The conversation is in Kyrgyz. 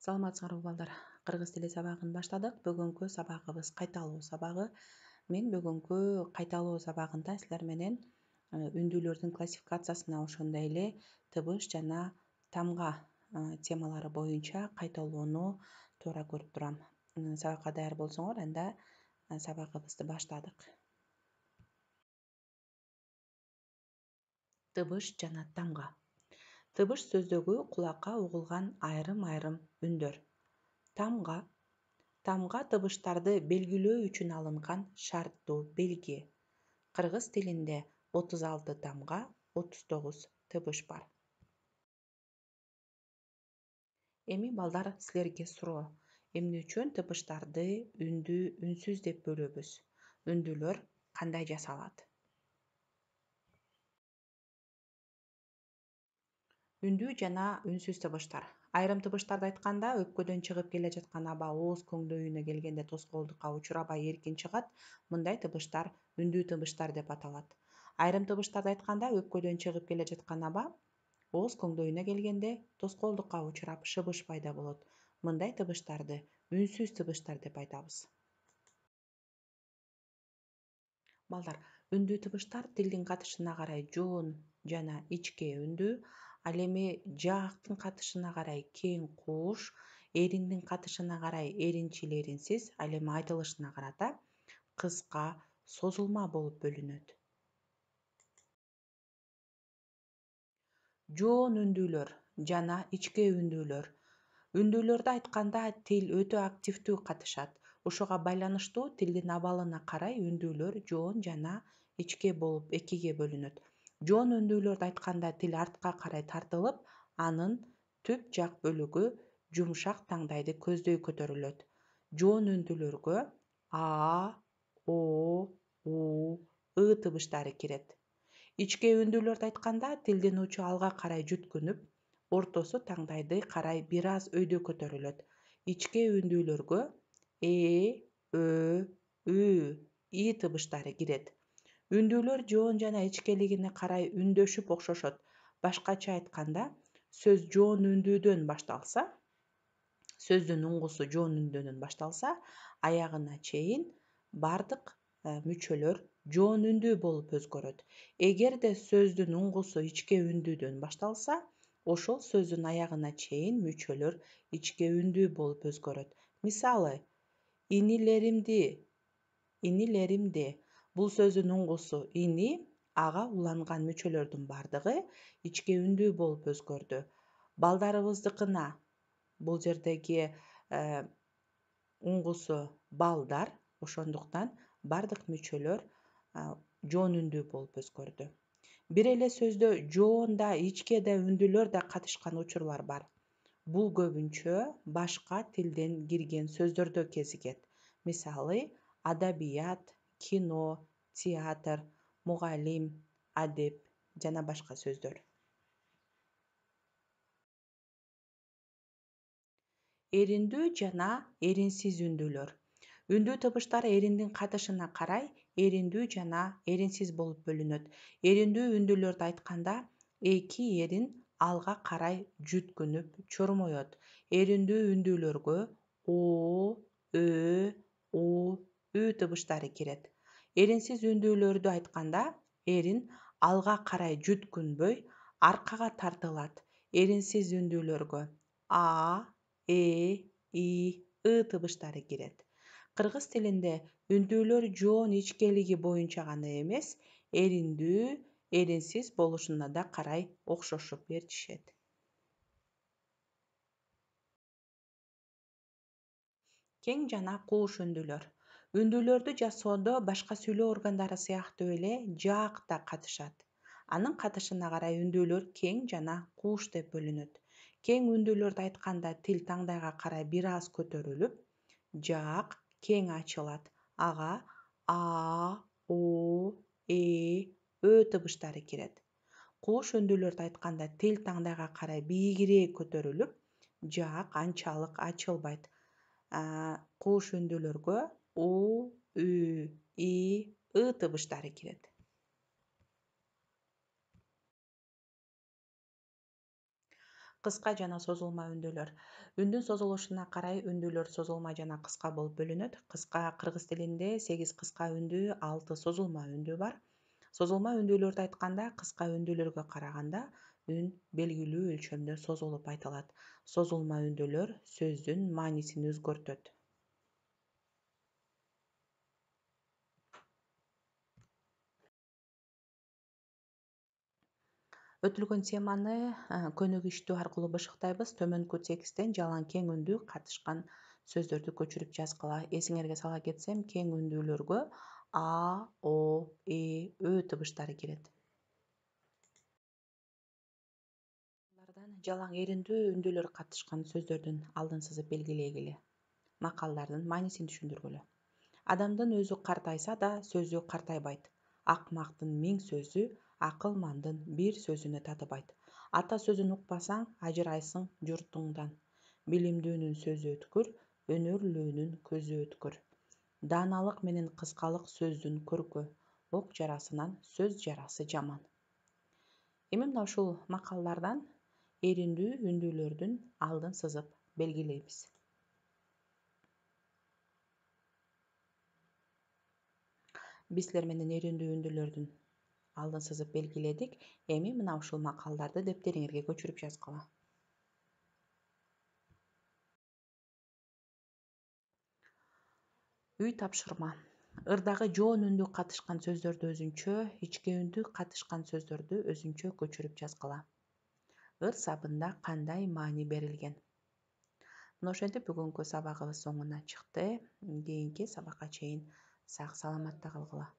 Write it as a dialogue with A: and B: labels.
A: Саламатсыңарбы балдар? Кыргыз тили сабагын баштадык. Бүгүнкү сабагыбыз кайталуу сабагы. Мен бүгүнкү кайталуу сабагында силер менен үндүүлөрдүн классификациясына ошондой эле тыбыш жана тамга темалары боюнча кайталоону туура көрүп турам. Сабакка даяр болсоңор, анда сабагыбызды баштадык. Тыбыш жана тамга. Тыбыш сөздөгү кулакка угулган айрым үндөр. Тамга тыбыштарды белгилөө үчүн алынган шарттуу белги. Кыргыз тилинде 36 тамга, 39 тыбыш бар. Эми балдар, силерге суроо. Эмне үчүн тыбыштарды үндүү, үнсүз деп бөлөбүз? Үндүүлөр кандай жасалат? Үндүү жана үнсүз тыбыштар. Айрым тыбыштарды айтканда, өпкөдөн чыгып келе жаткан аба ооз көңдөйүнө келгенде тоскоолдукка учурабай эркин чыгат. Мындай тыбыштар үндүү тыбыштар деп аталат. Айрым тыбыштарды айтканда, өпкөдөн чыгып келе жаткан аба ооз көңдөйүнө келгенде тоскоолдукка учурап шыбыш пайда болот. Мындай тыбыштарды үнсүз тыбыштар деп айтабыз. Балдар, үндүү тыбыштар тилдин катышына карай жоон жана ичке үндүү, ал эми жаактын катышына карай кең кууш, эриндин катышына карай эринчил эринсиз, ал эми айтылышына карата кыска, созулма болуп бөлүнөт. Жоон үндүүлөр жана ичке үндүүлөр. Үндүүлөрдү айтканда тил өтө активдүү катышат. Ошого байланыштуу тилдин абалына карай үндүүлөр жоон жана ичке болуп экиге бөлүнөт. Жоон үндүүлөрдү айтканда тил артка карай тартылып, анын түп жак бөлүгү жумшак таңдайды көздөй көтөрүлөт. Жоон үндүүлөргө а, о, у, ы тыбыштары кирет. Ичке үндүүлөрдү айтканда тилдин учу алга карай жүткүнүп, ортосу таңдайды карай бир аз өйдө көтөрүлөт. Ичке үндүүлөргө ө, ү, и тыбыштары кирет. Үндүүлөр жоон жана ичкелигине карай үндөшүп окшошот. Башкача айтканда, сөз жоон үндүүдөн башталса, сөздүн уңгусу жоон үндөөдөн башталса, аягына чейин бардык мүчөлөр жоон үндүү болуп өзгөрөт. Эгерде сөздүн уңгусу ичке үндүүдөн башталса, ошол сөздүн аягына чейин мүчөлөр ичке үндүү болуп өзгөрөт. Мисалы, инилеримди. Бул сөздүн уңгусу ини, ага уланган мүчөлөрдүн бардыгы ичке үндүү болуп өзгөрдү. Балдарыбыздыкына, бул жердеги уңгусу балдар, ошондуктан бардык мүчөлөр жоон үндүү болуп өзгөрдү. Бир эле сөздө жоон да, ичке да үндүүлөр да катышкан учурлар бар. Бул көбүнчө башка тилден кирген сөздөрдө кезигет. Мисалы, адабият, кино, театр, мугалим, адеп жана башка сөздөр. Эриндүү жана эринсиз үндүүлөр. Үндүү тыбыштар эриндин катышына карай эриндүү жана эринсиз болуп бөлүнөт. Эриндүү үндүүлөрдү айтканда, эки эрин алга карай жүткүнүп чормоет. Эриндүү үндүүлөргө о, ö, у, ү тыбыштары кирет. Эринсиз үндүүлөрдү айтканда, эрин алга карай жүткүнбөй, аркага тартылат. Эринсиз үндүүлөргө а, и, ы тыбыштары кирет. Кыргыз тилинде үндүүлөр жоон ичкелиги боюнча гана эмес, эриндүү, эринсиз болушуна да карай окшошуп ээрчишет. Кең жана кууш үндүүлөр. Үндүүлөрдү жасоодо башка сүйлөө органдары сыяктуу эле жаак да катышат. Анын катышына карай үндүүлөр кең жана кууш деп бөлүнөт. Кең үндүүлөрдү айтканда тил таңдайга карай бир аз көтөрүлүп, жаак кең ачылат. Ага а, о, ö тыбыштары кирет. Кууш үндүүлөрдү айтканда тил таңдайга карай бийигирээк көтөрүлүп, жаак анчалык ачылбайт. Кууш үндүүлөргө у, ү, и, ы тыбыштары кирет. Кыска жана созулма үндүүлөр. Үндүн созулушуна карай үндүүлөр созулма жана кыска болуп бөлүнөт. Кыска кыргыз тилинде 8 кыска үндүү, 6 созулма үндүү бар. Созулма үндүүлөрдү айтканда кыска үндүүлөргө караганда үн белгилүү өлчөмдө созулуп айтылат. Созулма үндүүлөр сөздүн маанисин өзгөртөт. Өтүлгөн теманы көнүгүштүү аркылуу бышыктайбыз. Төмөнкү тексттен жалаң кең үндүү катышкан сөздөрдү көчүрүп жазгыла. Эсиңерге сала кетсем, кең үндүүлөргө а, о, э, ö тыбыштары кирет. Жалаң эриндүү үндүүлөр катышкан сөздөрдүн алдын сызып белгилегиле. Макалдардын маанисин түшүндүргүлө. Адамдын өзү картайса да сөзү картайбайт. Акмактын 1000 сөзү акылмандын бир сөзүнө татыбайт. Ата сөзүн укпасаң, ажырайсың журтуңдан. Билимдүүнүн сөзү өткүр, өнөрлүүнүн көзү өткүр. Дааналык менен кыскалык сөздүн көркү. Ок жарасынан сөз жарасы жаман. Эми мына ушул макалдардан эриндүү үндүүлөрдүн алдын сызып белгилейбиз. Биз силер менен эриндүү үндүүлөрдүн алдын сызып белгиледик. Эми мына ушул макалдарды дептериңерге көчүрүп жазгыла. Үй тапшырма. Ырдагы жоон үндүү катышкан сөздөрдү өзүнчө, ичке үндүү катышкан сөздөрдү өзүнчө көчүрүп жазгыла. Ыр сабында кандай маани берилген? Мына ошентип бүгүнкү сабагыбыз соңуна чыкты. Кийинки сабакка чейин сак саламатта калгыла.